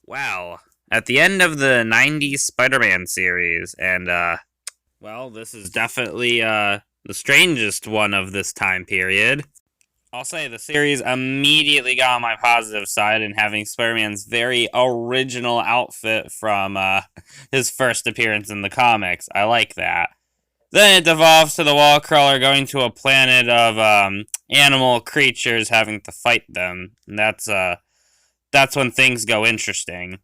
Well, at the end of the 90s Spider-Man series, and, this is definitely, the strangest one of this time period. I'll say the series immediately got on my positive side in having Spider-Man's very original outfit from, his first appearance in the comics. I like that. Then it devolves to the wall crawler going to a planet of, animal creatures having to fight them. And that's when things go interesting.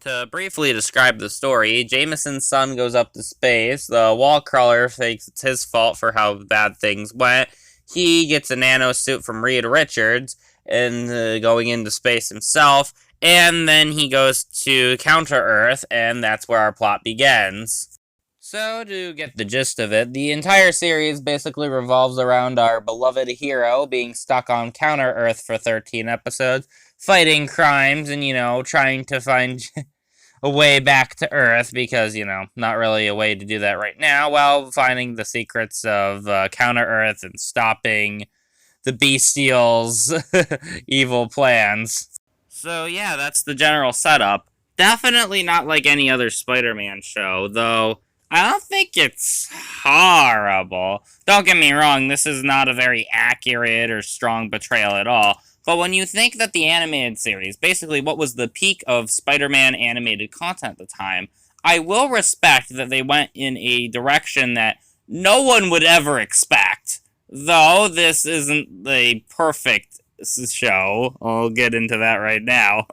To briefly describe the story, Jameson's son goes up to space. The wall crawler thinks it's his fault for how bad things went. He gets a nano suit from Reed Richards and going into space himself. And then he goes to Counter Earth, and that's where our plot begins. So, to get the gist of it, the entire series basically revolves around our beloved hero being stuck on Counter Earth for 13 episodes, fighting crimes and, trying to find a way back to Earth because, not really a way to do that right now, while finding the secrets of Counter Earth and stopping the Bestial's evil plans. So, yeah, that's the general setup. Definitely not like any other Spider-Man show, though I don't think it's horrible. Don't get me wrong, this is not a very accurate or strong portrayal at all. But when you think that the animated series, basically what was the peak of Spider-Man animated content at the time, I will respect that they went in a direction that no one would ever expect. Though this isn't the perfect show. I'll get into that right now.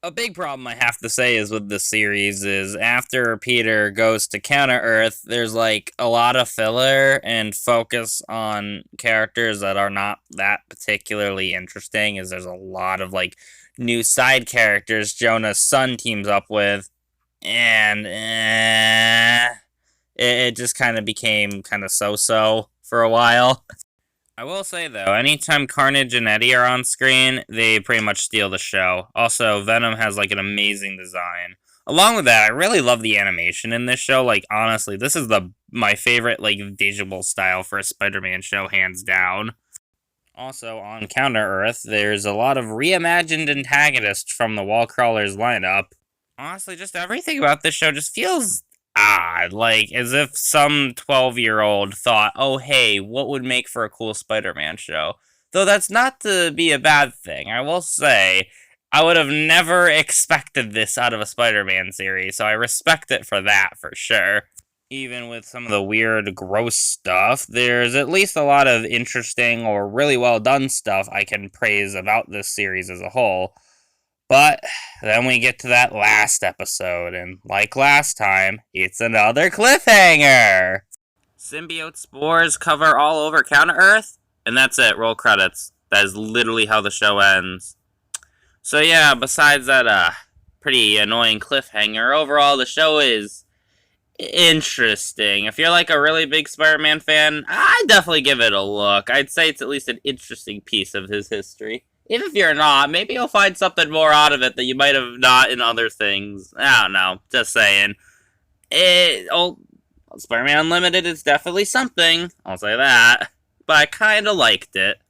A big problem I have to say is with this series is after Peter goes to Counter-Earth, there's like a lot of filler and focus on characters that are not that particularly interesting, as there's a lot of like new side characters Jonah's son teams up with, and it just kind of became kind of so-so for a while. I will say, though, anytime Carnage and Eddie are on screen, they pretty much steal the show. Also, Venom has, like, an amazing design. Along with that, I really love the animation in this show. Like, honestly, this is my favorite, like, visual style for a Spider-Man show, hands down. Also, on Counter-Earth, there's a lot of reimagined antagonists from the Wall Crawlers lineup. Honestly, just everything about this show just feels odd, like as if some 12-year-old thought, oh hey, what would make for a cool Spider-Man show? Though that's not to be a bad thing. I will say, I would have never expected this out of a Spider-Man series, so I respect it for that, for sure. Even with some of the weird, gross stuff, there's at least a lot of interesting or really well done stuff I can praise about this series as a whole. But then we get to that last episode, and like last time, it's another cliffhanger! Symbiote spores cover all over Counter-Earth, and that's it, roll credits. That is literally how the show ends. So yeah, besides that pretty annoying cliffhanger, overall the show is interesting. If you're like a really big Spider-Man fan, I'd definitely give it a look. I'd say it's at least an interesting piece of his history. Even if you're not, maybe you'll find something more out of it that you might have not in other things. I don't know. Just saying. Spider-Man Unlimited is definitely something. I'll say that. But I kind of liked it.